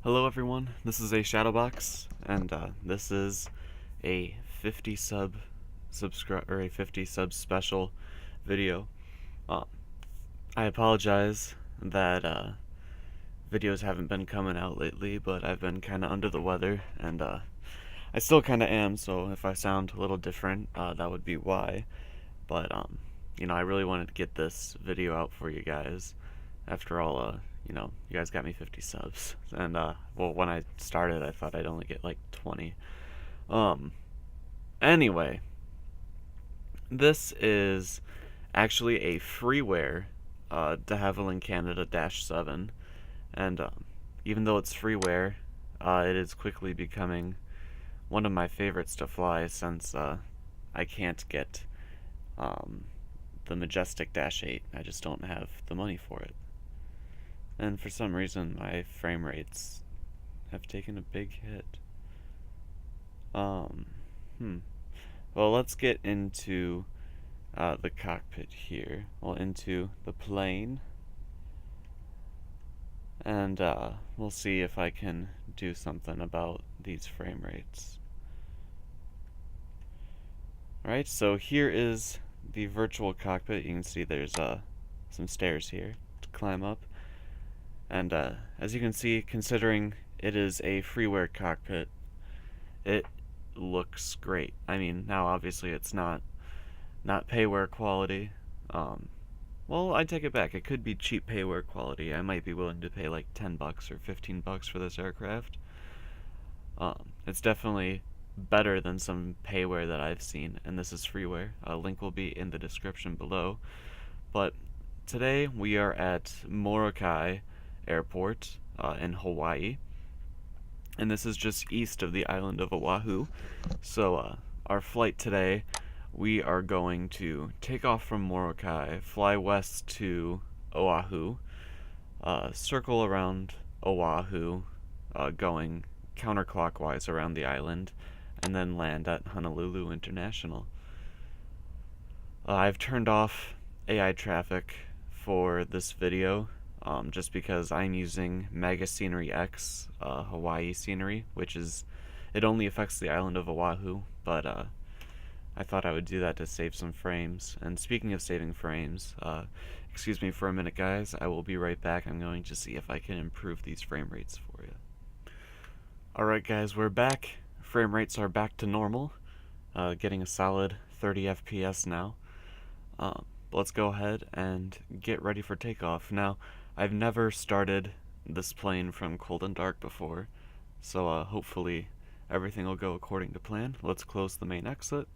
Hello everyone, this is a Shadowbox, and this is a 50 sub special video. Uh, I apologize that videos haven't been coming out lately, but I've been kind of under the weather, and I still kind of am. So if I sound a little different, that would be why. But I really wanted to get this video out for you guys. After all, you guys got me 50 subs, and well, when I started, I thought I'd only get like 20. Um, anyway, this is actually a freeware deHavilland Canada -7, and even though it's freeware, it is quickly becoming one of my favorites to fly since I can't get the majestic -8. I just don't have the money for it. And for some reason, my frame rates have taken a big hit. Well, let's get into the cockpit here. Well, into the plane. And we'll see if I can do something about these frame rates. Alright, so here is the virtual cockpit. You can see there's some stairs here to climb up. And as you can see, considering it is a freeware cockpit, it looks great. I mean, now obviously it's not payware quality. Well, I take it back. It could be cheap payware quality. I might be willing to pay like $10 or $15 for this aircraft. It's definitely better than some payware that I've seen, and this is freeware. A link will be in the description below. But today we are at Morokai Airport in Hawaii, and this is just east of the island of Oahu. So our flight today, we are going to take off from Morokai, fly west to Oahu, circle around Oahu, going counterclockwise around the island, and then land at Honolulu International. I've turned off AI traffic for this video, just because I'm using MegaScenery X Hawaii scenery, which is, it only affects the island of Oahu, but I thought I would do that to save some frames. And speaking of saving frames, excuse me for a minute guys, I will be right back. I'm going to see if I can improve these frame rates for you. Alright guys, we're back. Frame rates are back to normal, getting a solid 30 FPS now. Let's go ahead and get ready for takeoff. Now, I've never started this plane from cold and dark before, so hopefully everything will go according to plan. Let's close the main exit.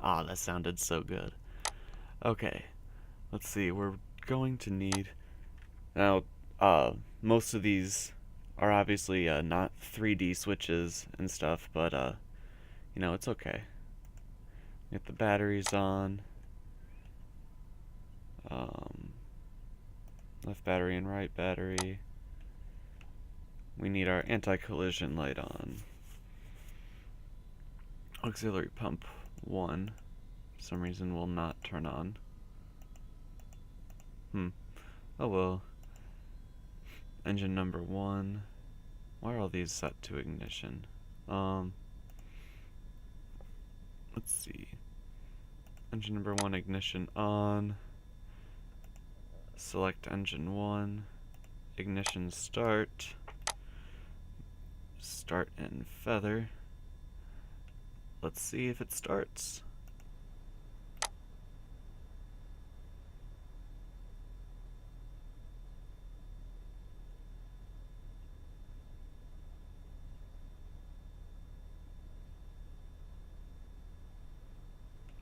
Ah, that sounded so good. Okay, let's see, we're going to need... Now, most of these are obviously not 3D switches and stuff, but it's okay. Get the batteries on. Left battery and right battery. We need our anti-collision light on. Auxiliary pump 1, for some reason, will not turn on. Oh well. Engine number 1. Why are all these set to ignition? Let's see. Engine number 1 ignition on. Select engine 1. Ignition start. Start in feather. Let's see if it starts.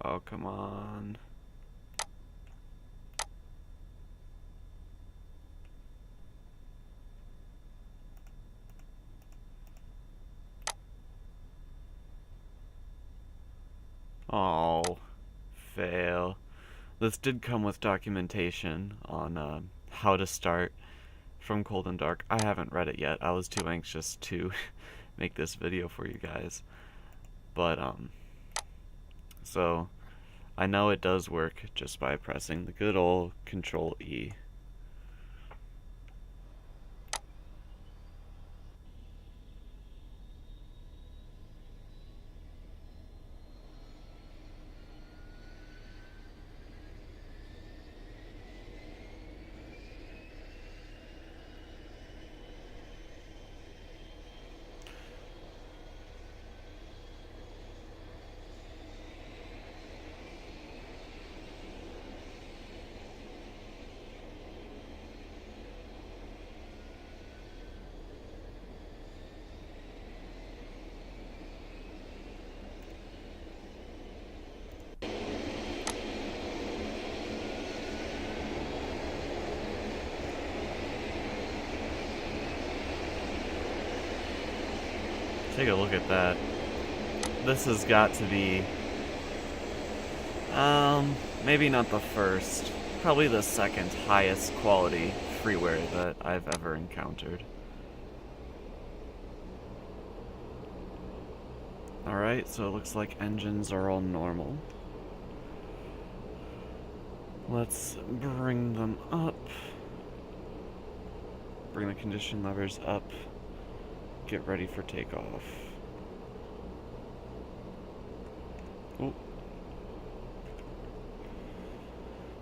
Oh, come on. Oh, fail. This did come with documentation on how to start from cold and dark. I haven't read it yet. I was too anxious to make this video for you guys. But, so I know it does work just by pressing the good old Control E. Take a look at that. This has got to be, maybe not the first, probably the second highest quality freeware that I've ever encountered. Alright, so it looks like engines are all normal. Let's bring them up. Bring the condition levers up. Get ready for takeoff. Oh.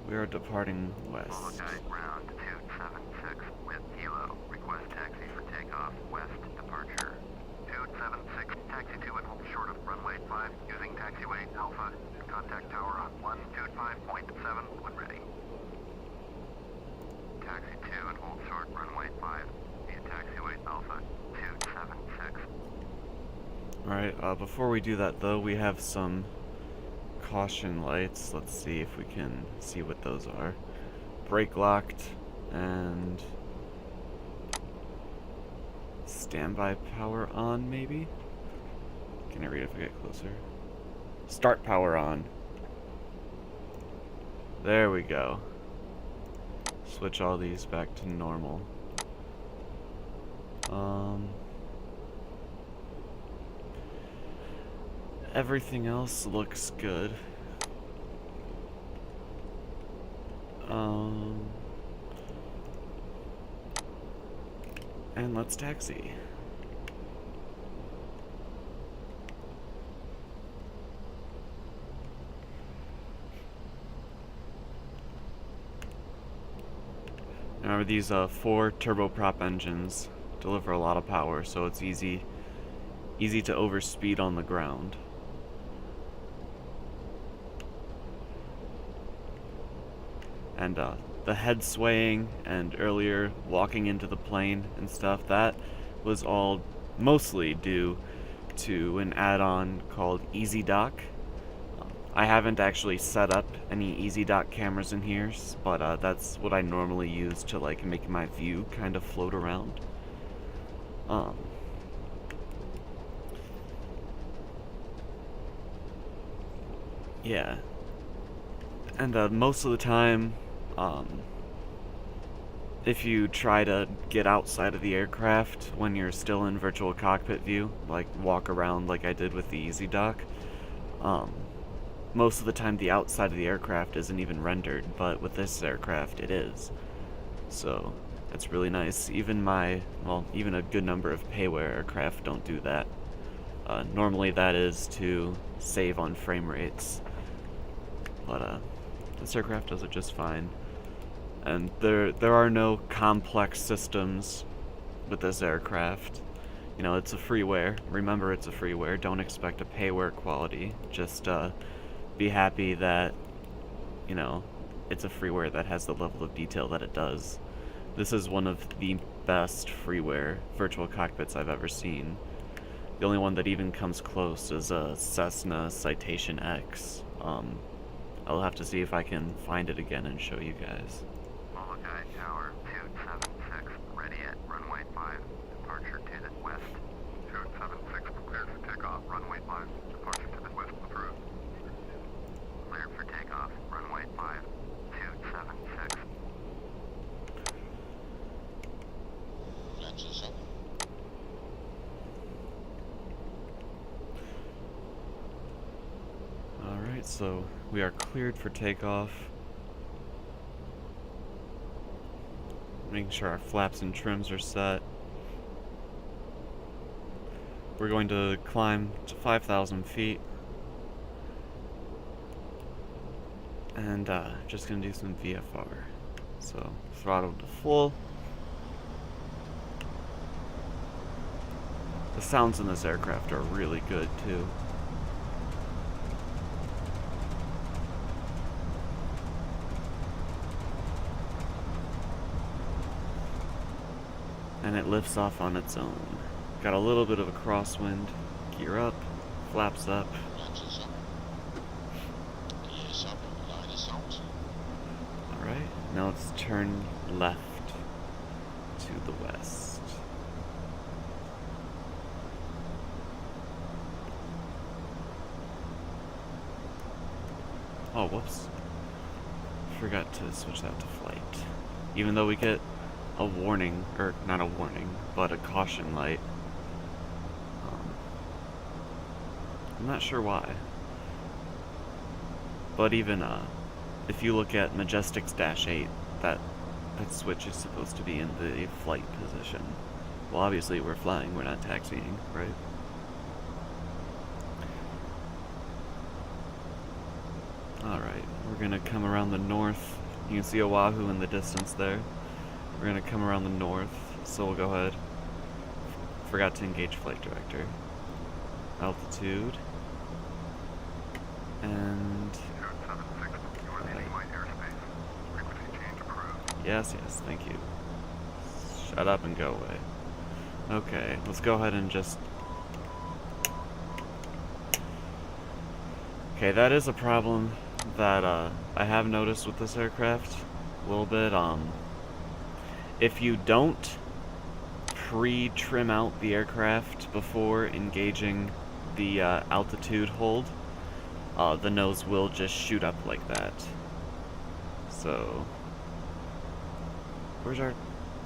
We are departing west. Ground 276 with Kilo. Request taxi for takeoff. West departure. 276, taxi to and hold short of runway 5 using taxiway Alpha. Contact tower on 125.7 when ready. Taxi 2 and hold short runway 5 via taxiway Alpha 276. Alright, before we do that though, we have some caution lights. Let's see if we can see what those are. Brake locked and standby power on, maybe? Can I read if I get closer? Start power on. There we go. Switch all these back to normal. Everything else looks good. And let's taxi. Remember, these 4 turboprop engines deliver a lot of power, so it's easy to overspeed on the ground. And the head swaying and earlier walking into the plane and stuff, that was all mostly due to an add-on called Easy Dock. I haven't actually set up any Easy Dock cameras in here, but that's what I normally use to like make my view kind of float around. Yeah. And most of the time, if you try to get outside of the aircraft when you're still in virtual cockpit view, like walk around like I did with the Easy Dock, most of the time the outside of the aircraft isn't even rendered, but with this aircraft it is. So that's really nice. Even even a good number of payware aircraft don't do that. Normally that is to save on frame rates, but this aircraft does it just fine. And there are no complex systems with this aircraft. You know, it's a freeware. Remember, it's a freeware. Don't expect a payware quality. Just be happy that, you know, it's a freeware that has the level of detail that it does. This is one of the best freeware virtual cockpits I've ever seen. The only one that even comes close is a Cessna Citation X. I'll have to see if I can find it again and show you guys. Molokai Tower 276, ready at runway 5, departure to the west. 276, cleared for takeoff, runway 5, departure to the west approved. Cleared for takeoff, runway 5, 276. Alright, so we are cleared for takeoff. Making sure our flaps and trims are set. We're going to climb to 5,000 feet. And just gonna do some VFR. So throttle to full. The sounds in this aircraft are really good too. And it lifts off on its own. Got a little bit of a crosswind. Gear up, flaps up. Alright, now let's turn left to the west. Oh, whoops. Forgot to switch that to flight. Even though we get a warning, or not a warning, but a caution light. I'm not sure why. But even if you look at Majestic's Dash 8, that switch is supposed to be in the flight position. Well, obviously we're flying, we're not taxiing, right? Alright, we're gonna come around the north. You can see Oahu in the distance there. We're gonna come around the north, so we'll go ahead. Forgot to engage flight director. Altitude. And... Yes, thank you. Shut up and go away. Okay, let's go ahead and just... Okay, that is a problem that I have noticed with this aircraft a little bit. If you don't pre-trim out the aircraft before engaging the altitude hold, the nose will just shoot up like that. So, where's our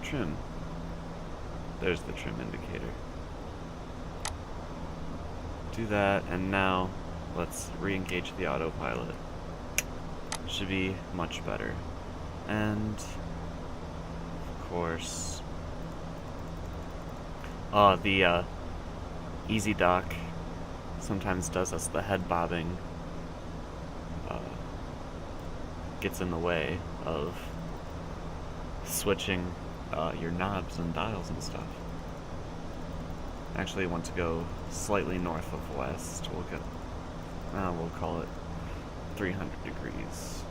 trim? There's the trim indicator. Do that, and now let's re-engage the autopilot. Should be much better. And of course, the Easy Dock sometimes does us the head bobbing. Gets in the way of switching your knobs and dials and stuff. Actually, I want to go slightly north of west. We'll call it 300 degrees.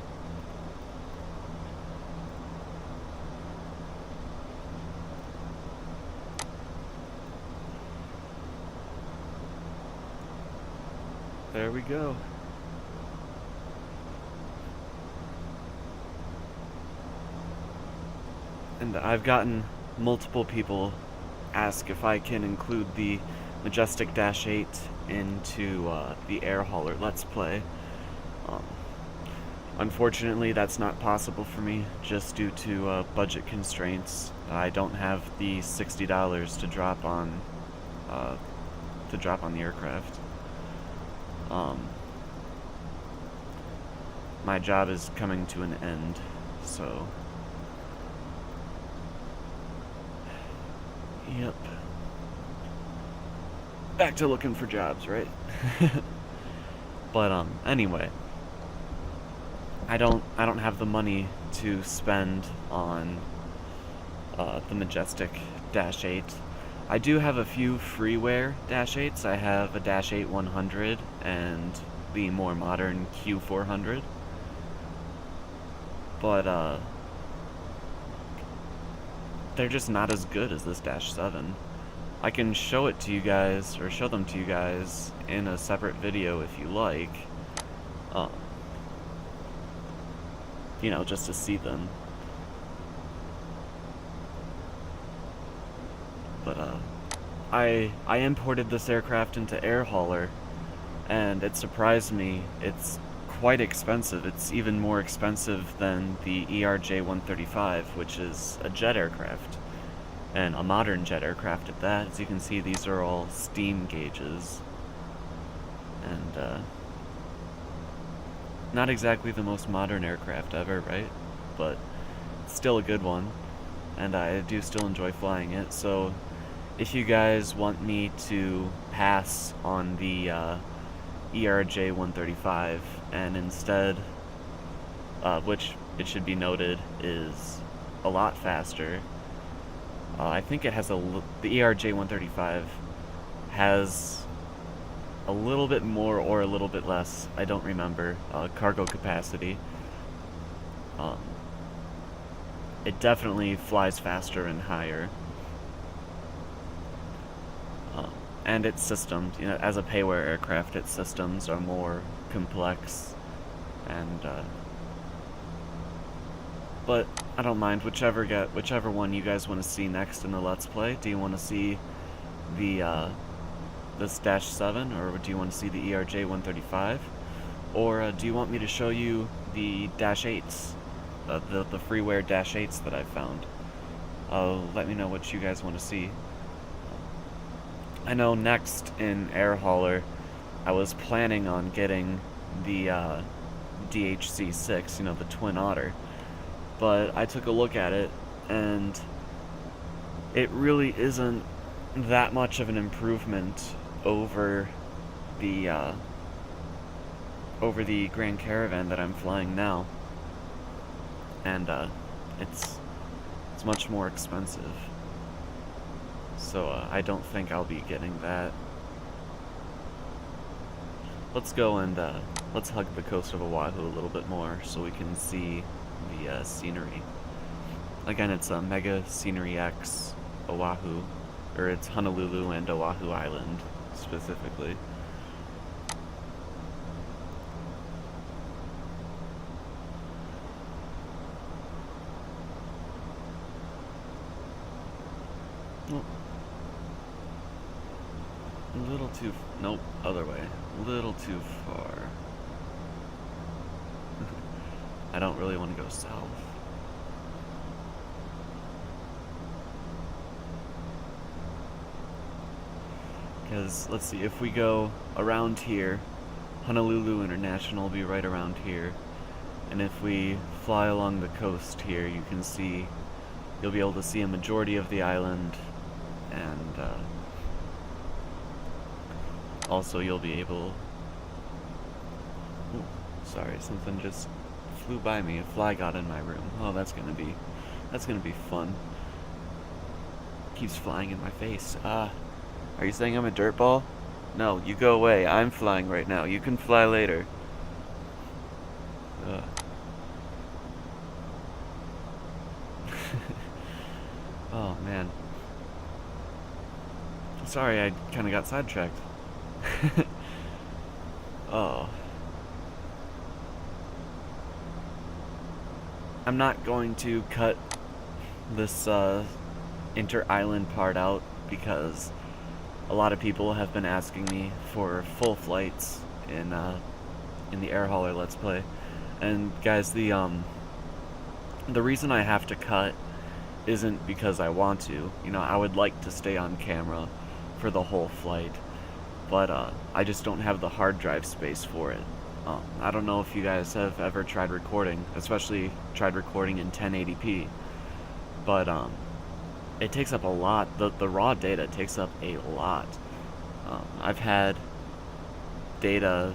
There we go. And I've gotten multiple people ask if I can include the Majestic Dash 8 into the Air Hauler Let's Play. Unfortunately, that's not possible for me, just due to budget constraints. I don't have the $60 to drop on the aircraft. My job is coming to an end, so... Yep. Back to looking for jobs, right? But anyway, I don't have the money to spend on the Majestic Dash 8. I do have a few freeware Dash 8s. I have a Dash 8 100 and the more modern Q400. But they're just not as good as this Dash 7. I can show it to you guys, or show them to you guys in a separate video if you like. You know, just to see them. But I imported this aircraft into Air Hauler, and it surprised me. It's quite expensive. It's even more expensive than the ERJ-135, which is a jet aircraft, and a modern jet aircraft at that. As you can see, these are all steam gauges, and not exactly the most modern aircraft ever, right? But still a good one, and I do still enjoy flying it. So if you guys want me to pass on the ERJ-135 and instead, which it should be noted is a lot faster. I think it has the ERJ-135 has a little bit more or a little bit less, I don't remember, cargo capacity. It definitely flies faster and higher. And its systems, you know, as a payware aircraft, its systems are more complex, and but I don't mind whichever one you guys want to see next in the Let's Play. Do you want to see the this Dash 7, or do you want to see the ERJ-135, Or do you want me to show you the Dash 8s? The freeware Dash 8s that I found? Let me know what you guys want to see. I know next in Air Hauler, I was planning on getting the DHC6, you know, the Twin Otter. But I took a look at it, and it really isn't that much of an improvement over the Grand Caravan that I'm flying now. And it's much more expensive. So I don't think I'll be getting that. Let's go and let's hug the coast of Oahu a little bit more so we can see the scenery. Again, it's a MegaScenery X Oahu, or it's Honolulu and Oahu Island specifically. Oh. A little too, nope, other way. A little too far. I don't really want to go south. Because, let's see, if we go around here, Honolulu International will be right around here. And if we fly along the coast here, you can see, you'll be able to see a majority of the island, and also you'll be able... Ooh, sorry, something just flew by me. A fly got in my room. Oh, that's gonna be fun. Keeps flying in my face. Are you saying I'm a dirtball? No, you go away. I'm flying right now. You can fly later. Oh, man. Sorry, I kind of got sidetracked. Oh. I'm not going to cut this inter-island part out because a lot of people have been asking me for full flights in the Air Hauler Let's Play. And guys, the reason I have to cut isn't because I want to. You know, I would like to stay on camera for the whole flight, but I just don't have the hard drive space for it. I don't know if you guys have ever tried recording, especially tried recording in 1080p, but it takes up a lot. The raw data takes up a lot. I've had data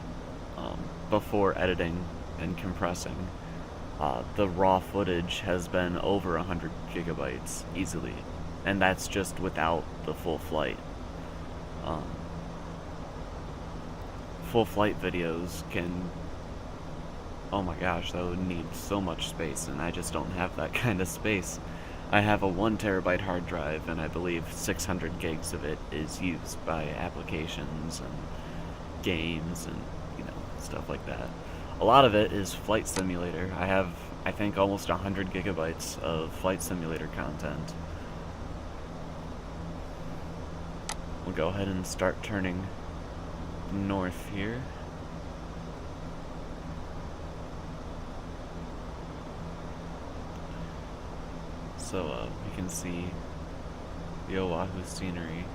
before editing and compressing. The raw footage has been over 100 gigabytes easily, and that's just without the full flight. Full flight videos can, oh my gosh, that would need so much space, and I just don't have that kind of space. I have a 1 terabyte hard drive, and I believe 600 gigs of it is used by applications and games and, you know, stuff like that. A lot of it is Flight Simulator. I have, I think, almost 100 gigabytes of Flight Simulator content. We'll go ahead and start turning north here. So we can see the Oahu scenery.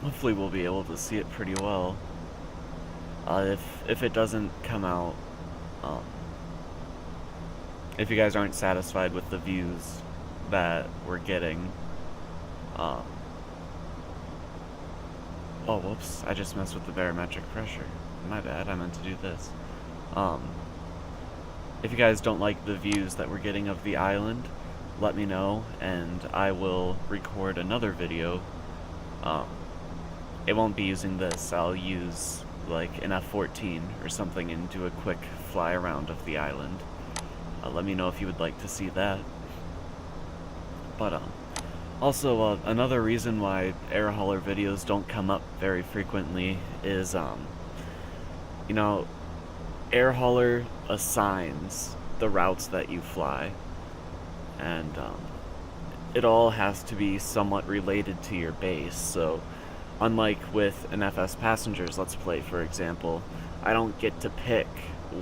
Hopefully we'll be able to see it pretty well. If it doesn't come out, if you guys aren't satisfied with the views that we're getting, oh whoops, I just messed with the barometric pressure. My bad, I meant to do this. If you guys don't like the views that we're getting of the island, let me know, and I will record another video. It won't be using this. I'll use like an F-14 or something and do a quick fly around of the island. Let me know if you would like to see that. But also another reason why Air Hauler videos don't come up very frequently is you know, Air Hauler assigns the routes that you fly, and it all has to be somewhat related to your base. So unlike with an FS Passengers Let's Play, for example, I don't get to pick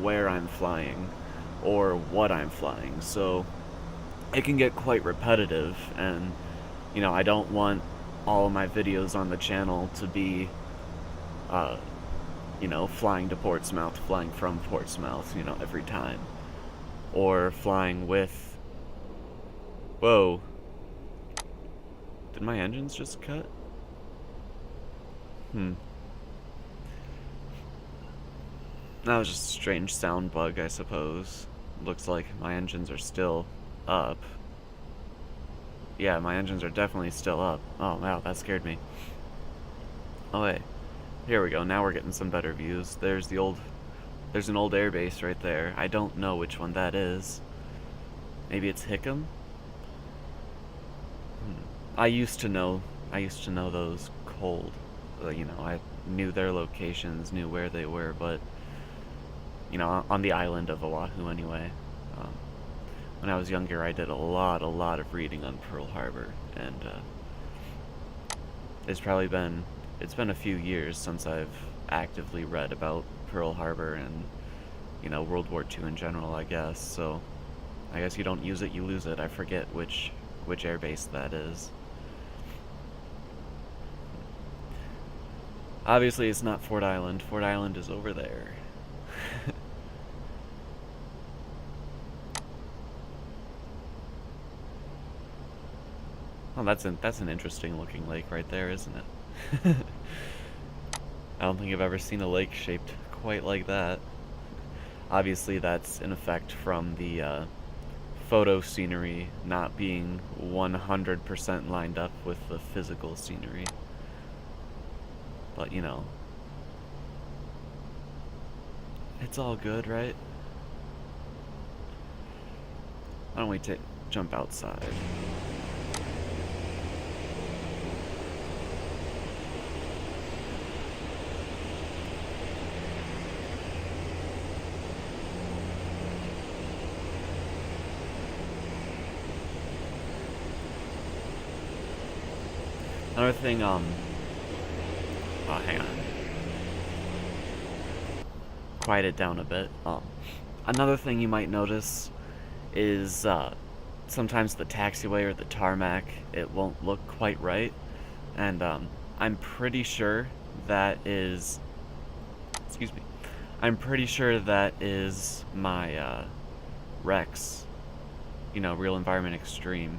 where I'm flying or what I'm flying, so it can get quite repetitive, and, you know, I don't want all of my videos on the channel to be, you know, flying to Portsmouth, flying from Portsmouth, you know, every time. Or flying with... Whoa. Did my engines just cut? That was just a strange sound bug, I suppose. Looks like my engines are still up. Yeah, my engines are definitely still up. Oh, wow, that scared me. Oh, wait. Here we go, now we're getting some better views. There's an old airbase right there. I don't know which one that is. Maybe it's Hickam? I used to know those cold. You know, I knew their locations, knew where they were, but, you know, on the island of Oahu anyway. When I was younger, I did a lot of reading on Pearl Harbor, and it's been a few years since I've actively read about Pearl Harbor and, you know, World War II in general, I guess. So I guess you don't use it, you lose it. I forget which airbase that is. Obviously, it's not Fort Island. Fort Island is over there. Oh, that's an interesting looking lake right there, isn't it? I don't think I've ever seen a lake shaped quite like that. Obviously, that's an effect from the photo scenery not being 100% lined up with the physical scenery. But, you know, it's all good, right? Why don't we jump outside? Another thing, oh, hang on. Quiet it down a bit. Another thing you might notice is, sometimes the taxiway or the tarmac, it won't look quite right. And, I'm pretty sure that is... Excuse me. I'm pretty sure that is my, Rex, you know, Real Environment Extreme,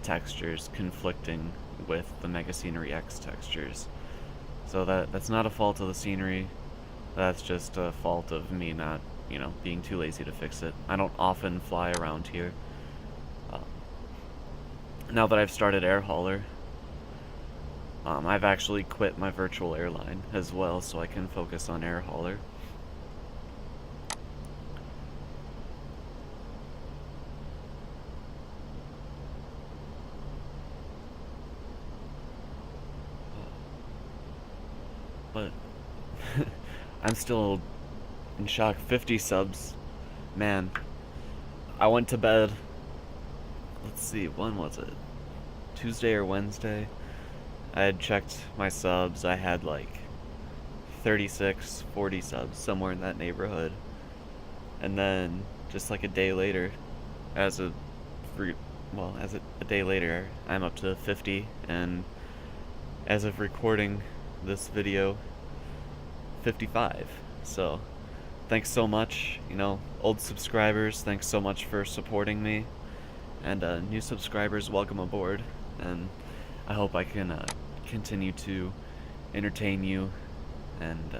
textures conflicting with the MegaScenery X textures. So that's not a fault of the scenery, that's just a fault of me not, you know, being too lazy to fix it. I don't often fly around here. Now that I've started Air Hauler, I've actually quit my virtual airline as well, so I can focus on Air Hauler. But I'm still in shock. 50 subs. Man, I went to bed, let's see, when was it? Tuesday or Wednesday? I had checked my subs. I had like 36, 40 subs, somewhere in that neighborhood. And then just like a day later, a day later, I'm up to 50, and as of recording this video, 55. So thanks so much, you know, old subscribers, thanks so much for supporting me, and new subscribers, welcome aboard, and I hope I can continue to entertain you and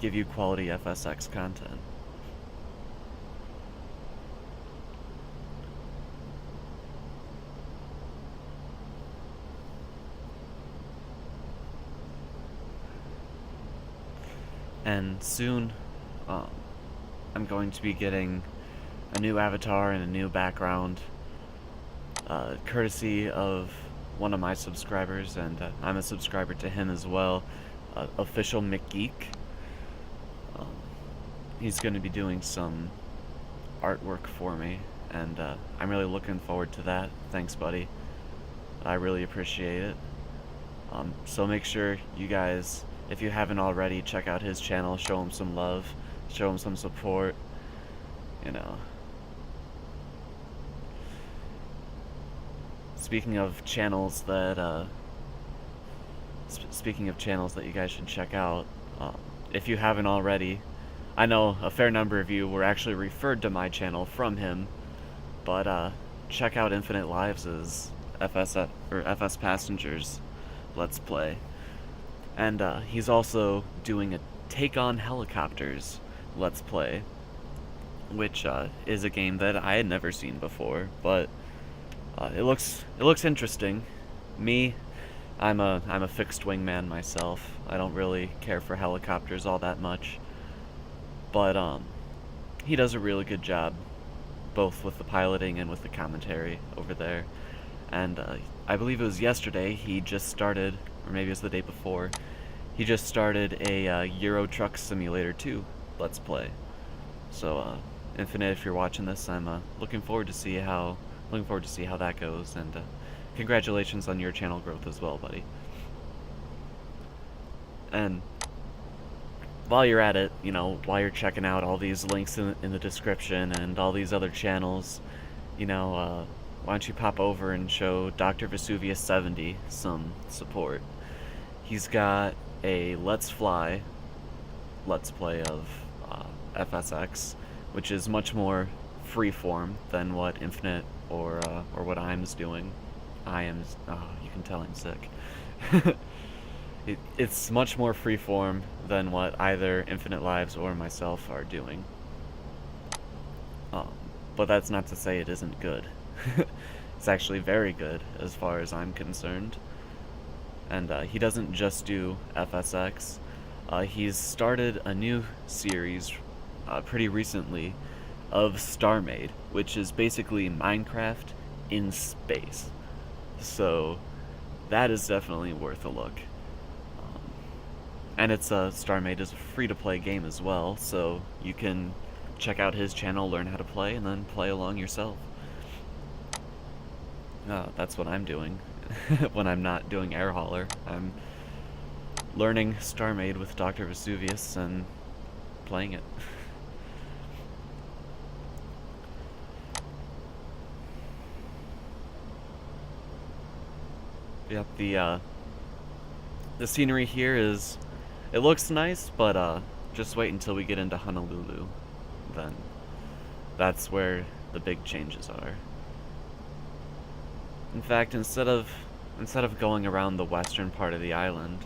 give you quality FSX content. And soon, I'm going to be getting a new avatar and a new background, courtesy of one of my subscribers, and I'm a subscriber to him as well, Official McGeek. He's going to be doing some artwork for me, and I'm really looking forward to that. Thanks, buddy. I really appreciate it. So make sure you guys, if you haven't already, check out his channel, show him some love, show him some support, you know. Speaking of channels that you guys should check out, if you haven't already, I know a fair number of you were actually referred to my channel from him, but check out Infinite Lives' FS Passengers Let's Play. And he's also doing a Take on Helicopters Let's Play, which is a game that I had never seen before, but it looks interesting. Me, I'm a fixed wing man myself. I don't really care for helicopters all that much, but he does a really good job, both with the piloting and with the commentary over there. And I believe it was yesterday he just started, or maybe it was the day before, he just started a Euro Truck Simulator 2 Let's Play. So Infinite, if you're watching this, I'm looking forward to see how that goes, and congratulations on your channel growth as well, buddy. And while you're at it, you know, while you're checking out all these links in the description and all these other channels, you know, why don't you pop over and show Dr. Vesuvius 70 some support. He's got a Let's Fly Let's Play of FSX, which is much more freeform than what Infinite or what I'm doing. You can tell I'm sick. It's much more freeform than what either Infinite Lives or myself are doing. But that's not to say it isn't good. It's actually very good as far as I'm concerned. And he doesn't just do FSX. He's started a new series pretty recently of StarMade, which is basically Minecraft in space. So that is definitely worth a look. And it's StarMade is a free-to-play game as well, so you can check out his channel, learn how to play, and then play along yourself. That's what I'm doing when I'm not doing Air Hauler. I'm learning StarMade with Dr. Vesuvius and playing it. Yep, the scenery here it looks nice, but just wait until we get into Honolulu. Then that's where the big changes are. In fact, instead of going around the western part of the island,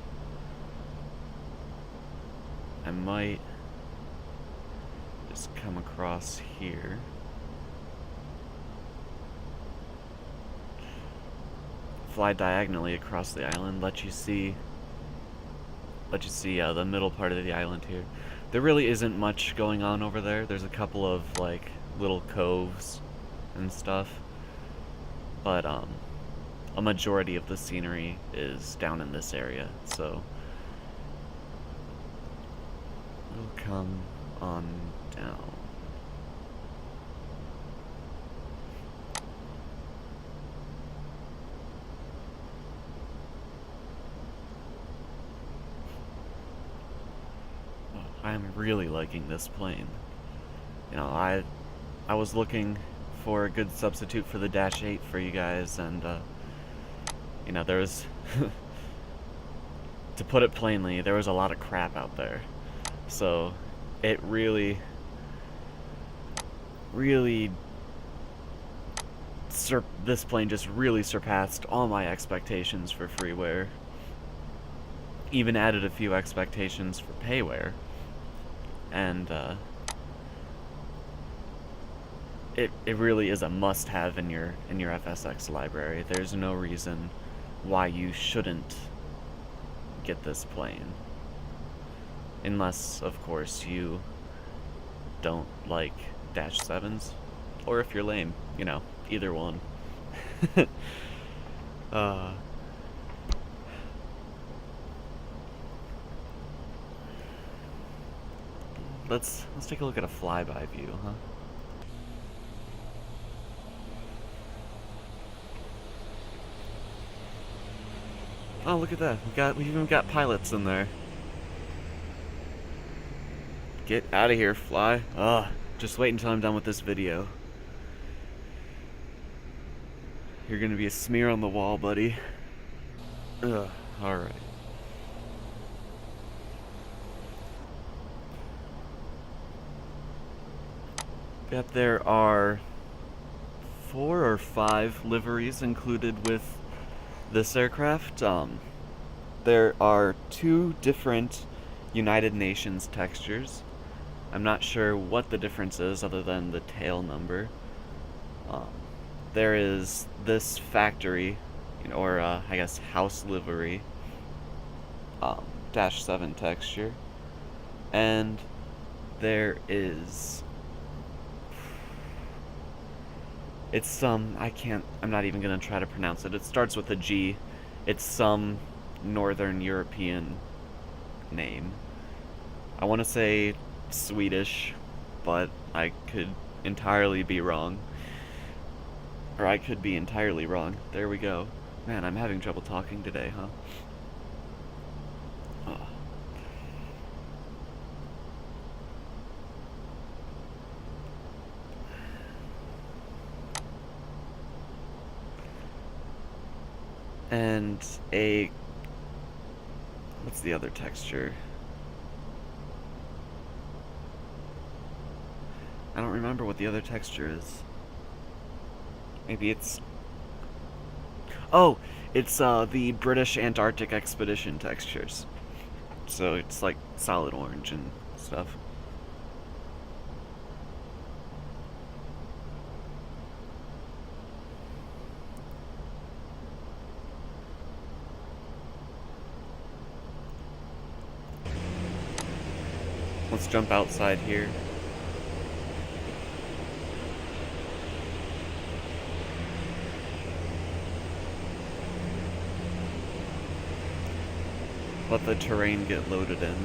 I might just come across here. Fly diagonally across the island, let you see the middle part of the island here. There really isn't much going on over there. There's a couple of like little coves and stuff, but a majority of the scenery is down in this area. So we'll come on down. I'm really liking this plane. You know, I was looking for a good substitute for the Dash 8 for you guys, and you know, there was to put it plainly, there was a lot of crap out there. So it really this plane just really surpassed all my expectations for freeware. Even added a few expectations for payware. And it really is a must-have in your FSX library. There's no reason why you shouldn't get this plane, unless of course you don't like Dash 7s, or if you're lame, you know, either one. Let's take a look at a flyby view, huh? Oh, look at that. We even got pilots in there. Get out of here, fly. Ugh. Just wait until I'm done with this video. You're gonna be a smear on the wall, buddy. Ugh. Alright. Yep, there are 4 or 5 liveries included with this aircraft. There are 2 different United Nations textures. I'm not sure what the difference is other than the tail number. There is this factory, or I guess house livery, -7 texture, and there is, it's some, I'm not even gonna try to pronounce it. It starts with a G. It's some Northern European name. I want to say Swedish, but I could entirely be wrong. Or I could be entirely wrong. There we go. Man, I'm having trouble talking today, huh? Oh. And what's the other texture? I don't remember what the other texture is. Maybe it's... Oh! It's the British Antarctic Expedition textures. So it's like solid orange and stuff. Let's jump outside here. Let the terrain get loaded in.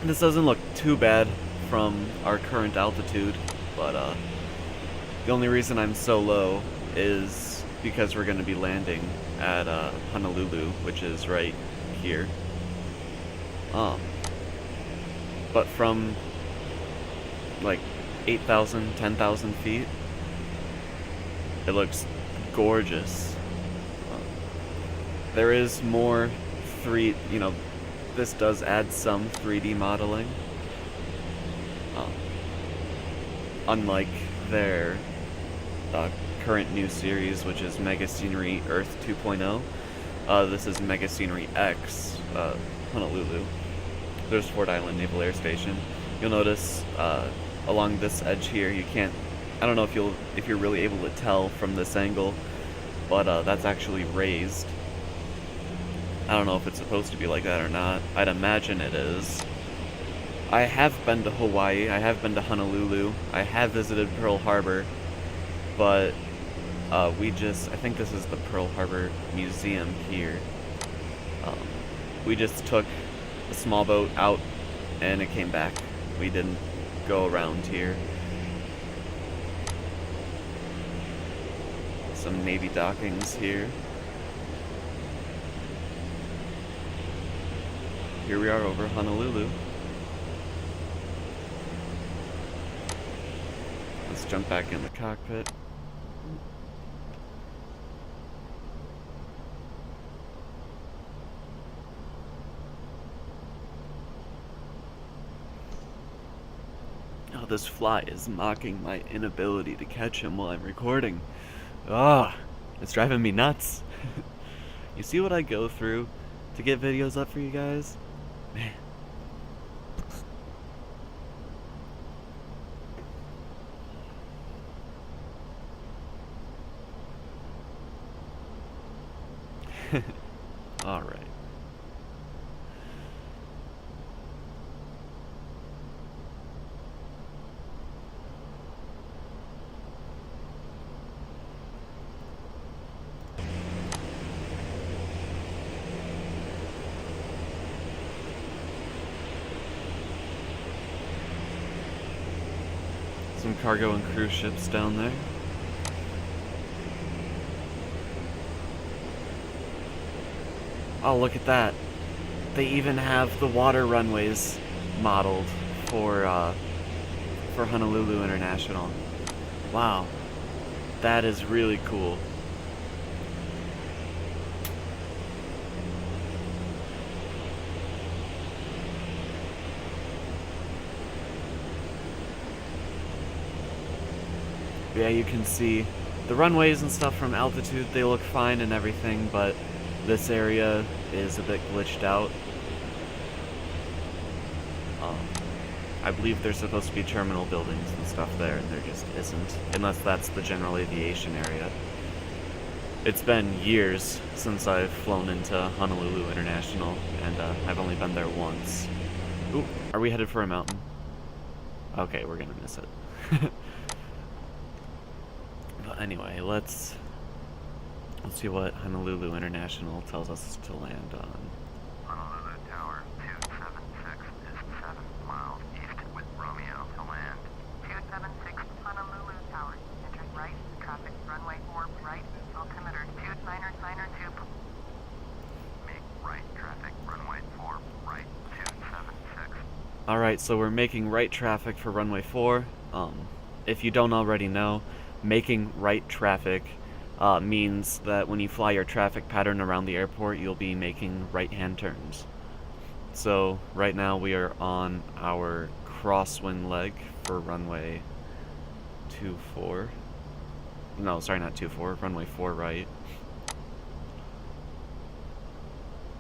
This doesn't look too bad from our current altitude, but the only reason I'm so low is because we're going to be landing at Honolulu, which is right here. But from like 8,000, 10,000 feet, it looks gorgeous. There is more this does add some 3D modeling. Unlike their current new series, which is MegaScenery Earth 2.0. This is MegaScenery X Honolulu. There's Ford Island Naval Air Station. You'll notice along this edge here, I don't know if you're really able to tell from this angle, but that's actually raised. I don't know if it's supposed to be like that or not. I'd imagine it is. I have been to Hawaii, I have been to Honolulu, I have visited Pearl Harbor, but I think this is the Pearl Harbor Museum here. We just took a small boat out and it came back. We didn't go around here. Some Navy dockings here. Here we are over Honolulu. Let's jump back in the cockpit. Oh, this fly is mocking my inability to catch him while I'm recording. Ah, it's driving me nuts. You see what I go through to get videos up for you guys? Man. All right. cargo and cruise ships down there. Oh, look at that. They even have the water runways modeled for Honolulu International. Wow. That is really cool. Yeah, you can see the runways and stuff from altitude, they look fine and everything, but this area is a bit glitched out. I believe there's supposed to be terminal buildings and stuff there, and there just isn't, unless that's the general aviation area. It's been years since I've flown into Honolulu International, and I've only been there once. Ooh, are we headed for a mountain? Okay, we're gonna miss it. But anyway, let's see what Honolulu International tells us to land on. Honolulu Tower 276 is 7 miles east with Romeo to land. 276 Honolulu Tower, entering right, traffic runway 4 right, altimeter 2992. Make right traffic runway 4 right, 276. Alright, so we're making right traffic for runway 4. If you don't already know, making right traffic means that when you fly your traffic pattern around the airport, you'll be making right-hand turns. So right now we are on our crosswind leg for runway 24. No, sorry, not 24, runway 4 right.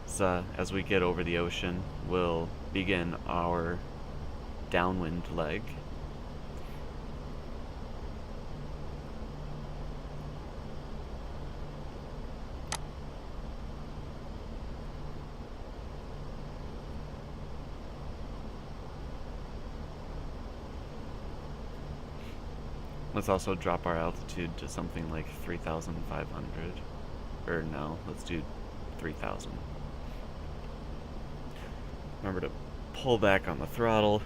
So as we get over the ocean, we'll begin our downwind leg. Let's also drop our altitude to something like 3,500. Or no, let's do 3,000. Remember to pull back on the throttle.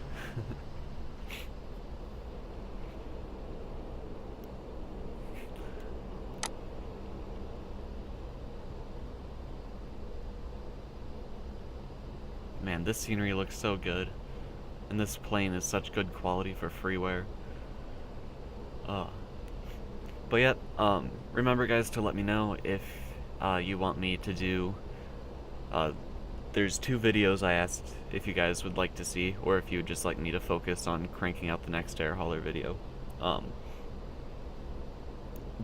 Man, this scenery looks so good. And this plane is such good quality for freeware. But yeah, remember guys to let me know if you want me to do, there's 2 videos I asked if you guys would like to see, or if you would just like me to focus on cranking out the next air hauler video.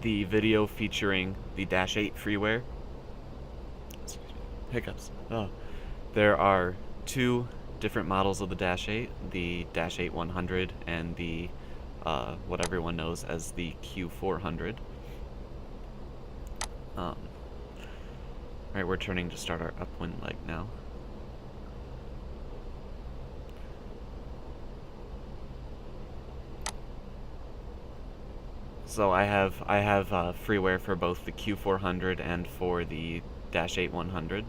The video featuring the Dash 8 freeware, hiccups, there are 2 different models of the Dash 8, the Dash 8 100 and the what everyone knows as the Q400. Right, we're turning to start our upwind leg now. So I have freeware for both the Q400 and for the Dash 8 100.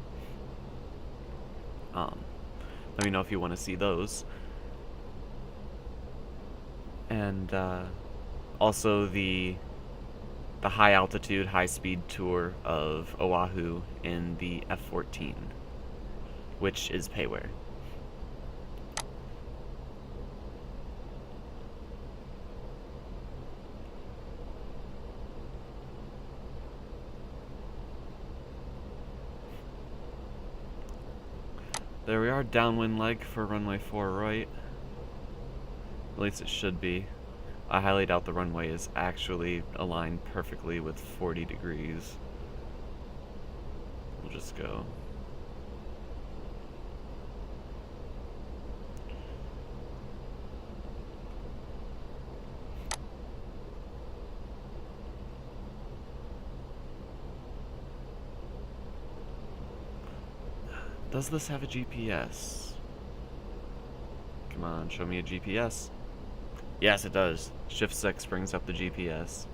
Let me know if you want to see those. And also the high altitude, high speed tour of Oahu in the F-14, which is payware. There we are, downwind leg for runway 4 right. At least it should be. I highly doubt the runway is actually aligned perfectly with 40 degrees. We'll just go. Does this have a GPS? Come on, show me a GPS. Yes, it does. Shift 6 brings up the GPS.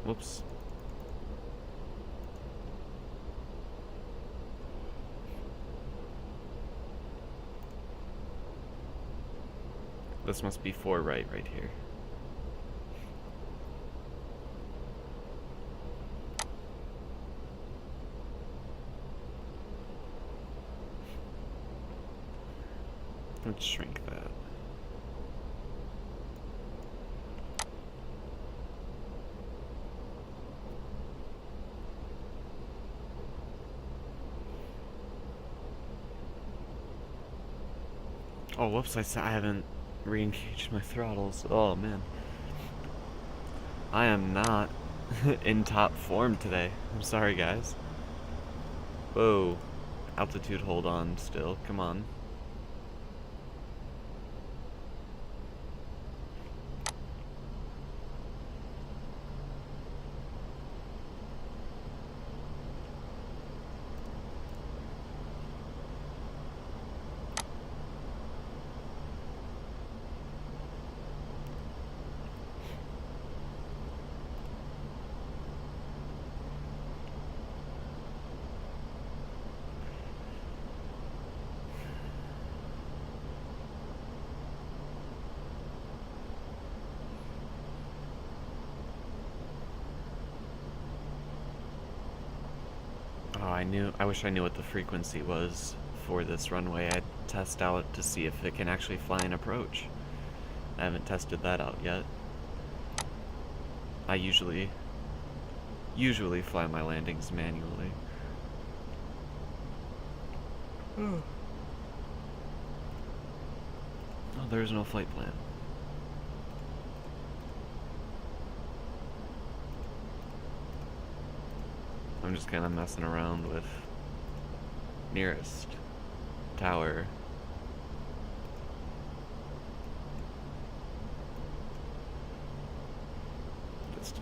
Whoops. This must be 4 right here. Let's shrink that. Oh, whoops, I haven't re-engaged my throttles. Oh, man. I am not in top form today. I'm sorry, guys. Whoa. Altitude hold on still. Come on. Oh, I wish I knew what the frequency was for this runway. I'd test out to see if it can actually fly an approach. I haven't tested that out yet. I usually fly my landings manually. Oh, there's no flight plan. I'm just kind of messing around with nearest tower. Distance.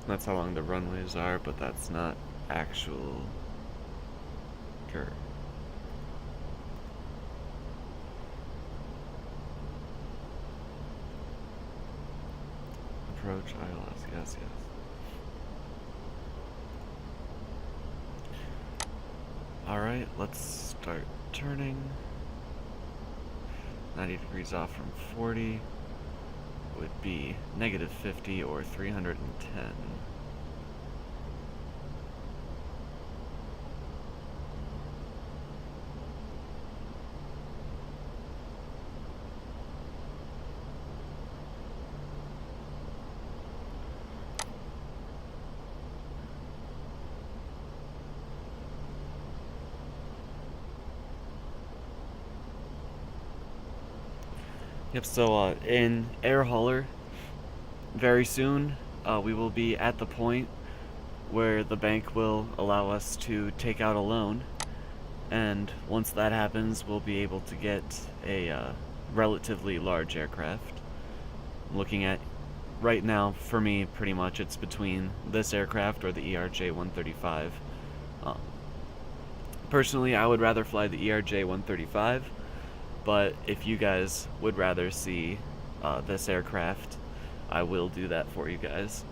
That's how long the runways are, but that's not actual curve. Approach ILS, yes. Alright, let's start turning. 90 degrees off from 40 would be -50 or 310. Yep, so in Air Hauler, very soon we will be at the point where the bank will allow us to take out a loan, and once that happens we'll be able to get a relatively large aircraft. I'm looking at, right now, for me, pretty much it's between this aircraft or the ERJ-135. Personally, I would rather fly the ERJ-135, but if you guys would rather see this aircraft, I will do that for you guys.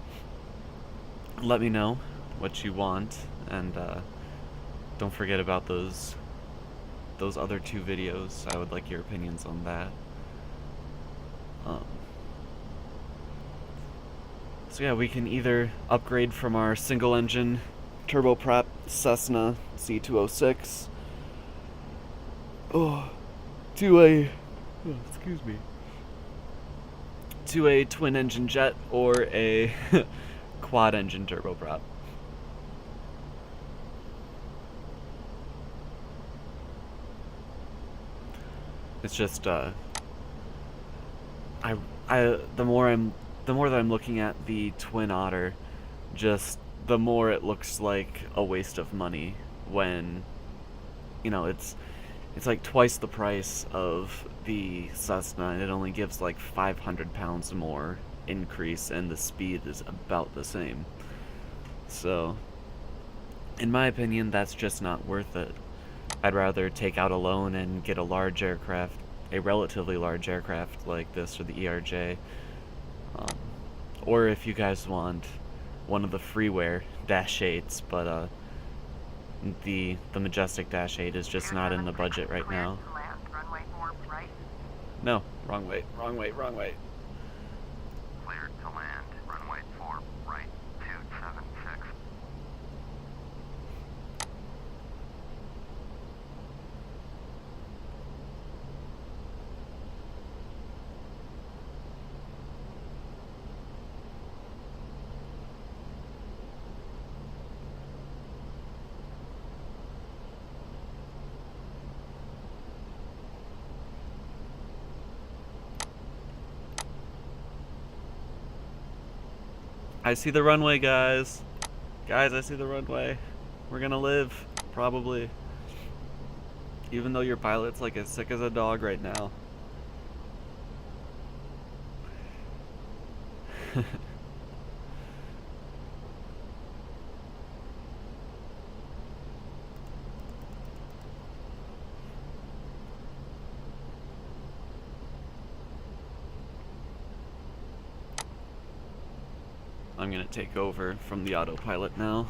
Let me know what you want, and don't forget about those other 2 videos. I would like your opinions on that. So yeah, we can either upgrade from our single-engine turboprop Cessna C206 to a twin-engine jet or a quad-engine turboprop. It's just the more that I'm looking at the Twin Otter, just the more it looks like a waste of money when, you know, it's like twice the price of the Cessna, and it only gives like 500 pounds more increase, and the speed is about the same. So, in my opinion, that's just not worth it. I'd rather take out a loan and get a large aircraft, a relatively large aircraft like this, or the ERJ. Or if you guys want one of the freeware Dash 8s, but the Majestic Dash 8 is just not in the budget right now. No, wrong way, wrong way, wrong way. Cleared to land. Runway 4, right, 276. I see the runway, guys. Guys, I see the runway. We're gonna live, probably. Even though your pilot's like as sick as a dog right now. I'm gonna take over from the autopilot now.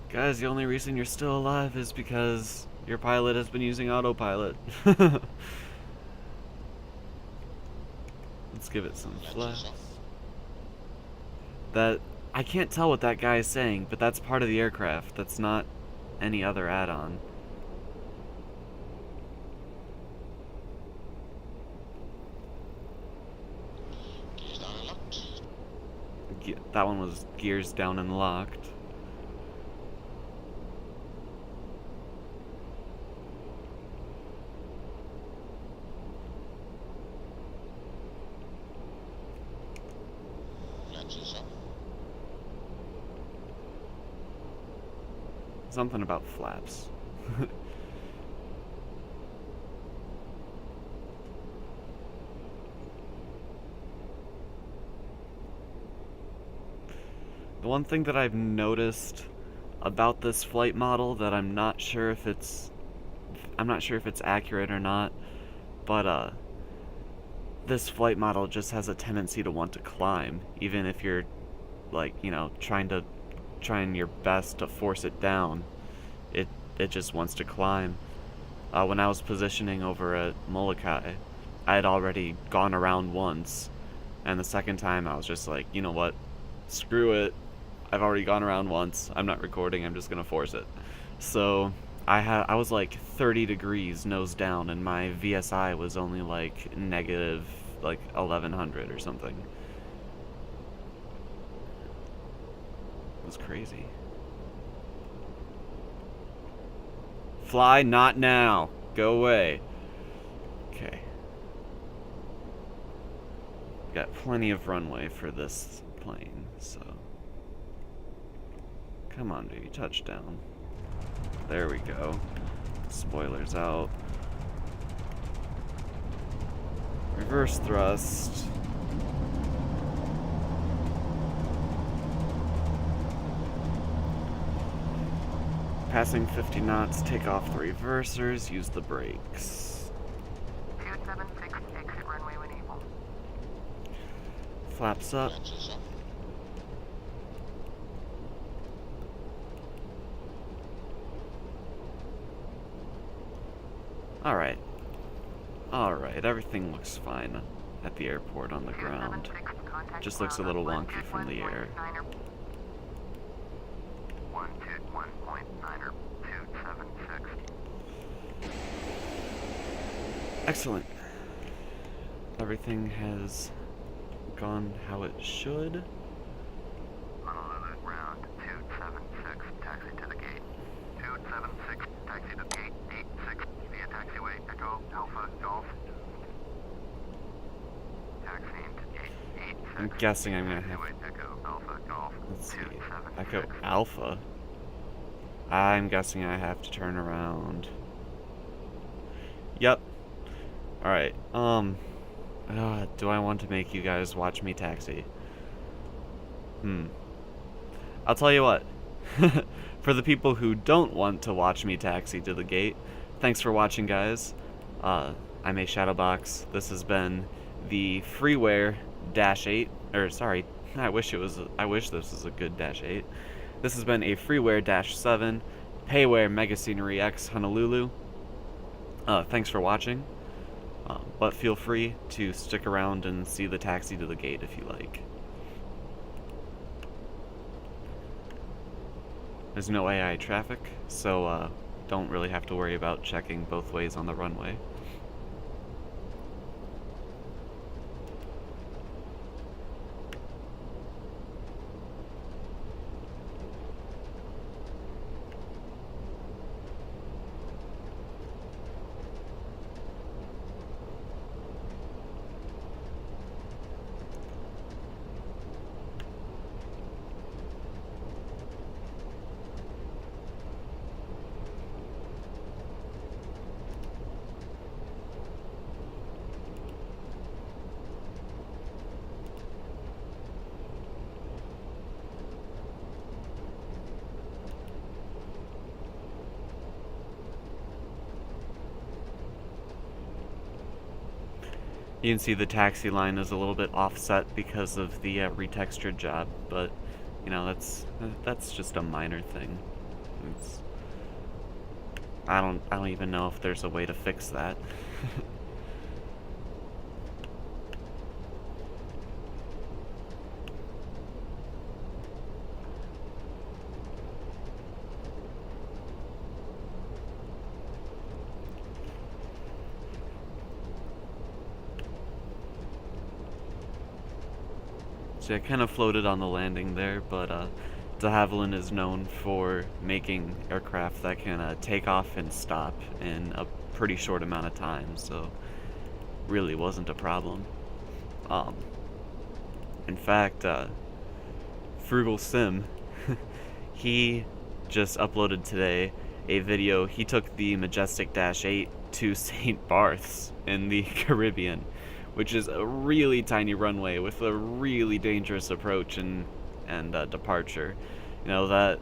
Guys, the only reason you're still alive is because your pilot has been using autopilot. Let's give it some flaps. That, I can't tell what that guy is saying, but that's part of the aircraft. That's not any other add-on. That one was gears down and locked. Something about flaps. The one thing that I've noticed about this flight model that I'm not sure if it's accurate or not, but this flight model just has a tendency to want to climb, even if you're like, you know, trying your best to force it down. It just wants to climb. When I was positioning over at Molokai, I had already gone around once, and the second time I was just like, you know what, screw it, I've already gone around once, I'm not recording, I'm just gonna force it. So I was like 30 degrees nose down, and my VSI was only like negative like 1100 or something. It was crazy. Fly not now. Go away. Okay. Got plenty of runway for this plane, so. Come on, baby, touchdown. There we go. Spoilers out. Reverse thrust. Passing 50 knots, take off the reversers, use the brakes. 276, exit runway when able. Flaps up. Alright. Alright, everything looks fine at the airport on the ground. Just looks a little wonky from the air. 121.9er 276. Excellent. Everything has gone how it should. Honolulu ground 276, taxi to the gate. 276, taxi to the gate 86 via taxiway Echo Alpha Golf. Taxiing to gate 86. I'm guessing I'm gonna have taxiway Echo Alpha Golf. Let's see. 276. Echo Alpha. I'm guessing I have to turn around. Yep. Alright, do I want to make you guys watch me taxi? I'll tell you what. For the people who don't want to watch me taxi to the gate, thanks for watching, guys. I'm a Shadowbox. This has been the freeware -8, or sorry, I wish this was a good -8. this has been a freeware-7 payware MegaScenery X Honolulu. Thanks for watching, but feel free to stick around and see the taxi to the gate if you like. There's no AI traffic, so don't really have to worry about checking both ways on the runway. You can see the taxi line is a little bit offset because of the retextured job, but you know, that's just a minor thing. I don't even know if there's a way to fix that. So I kind of floated on the landing there, but deHavilland is known for making aircraft that can take off and stop in a pretty short amount of time, so really wasn't a problem. In fact, Frugal Sim, he just uploaded today a video. He took the Majestic Dash 8 to St. Barth's in the Caribbean, which is a really tiny runway with a really dangerous approach and departure. You know,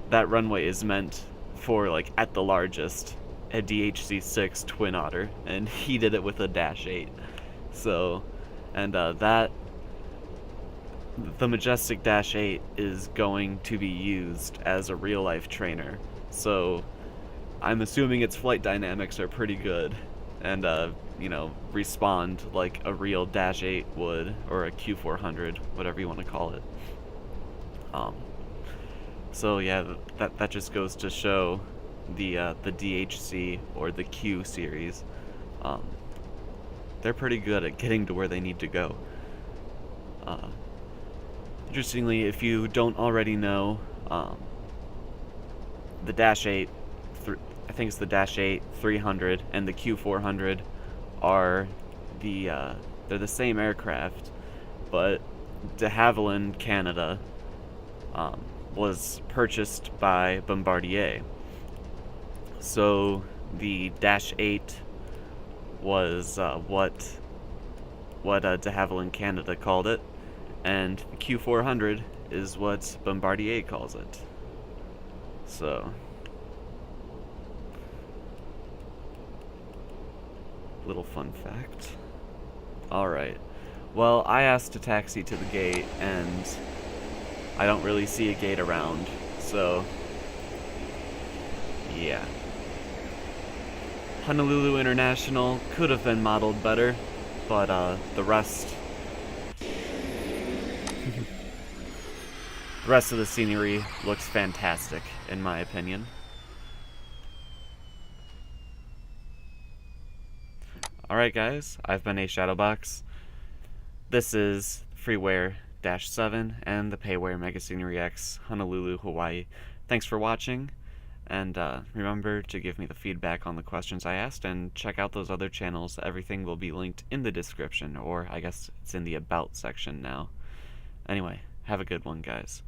that runway is meant for, like, at the largest, a DHC-6 Twin Otter, and he did it with a Dash 8. So, and the Majestic Dash 8 is going to be used as a real-life trainer. So, I'm assuming its flight dynamics are pretty good, and you know, respond like a real Dash 8 would, or a Q400, whatever you want to call it. So yeah, that just goes to show the DHC or the Q series. They're pretty good at getting to where they need to go. Interestingly, if you don't already know, the Dash 8, I think it's the Dash 8 300 and the Q400 are they're the same aircraft, but deHavilland Canada was purchased by Bombardier. So the Dash 8 was what deHavilland Canada called it, and the Q400 is what Bombardier calls it. So little fun fact. Alright. Well, I asked a taxi to the gate, and I don't really see a gate around, so yeah. Honolulu International could have been modeled better, but the rest of the scenery looks fantastic, in my opinion. Alright guys, I've been a Shadowbox. This is freeware-7 and the payware MegaScenery X Honolulu, Hawaii. Thanks for watching, and remember to give me the feedback on the questions I asked, and check out those other channels. Everything will be linked in the description, or I guess it's in the About section now. Anyway, have a good one, guys.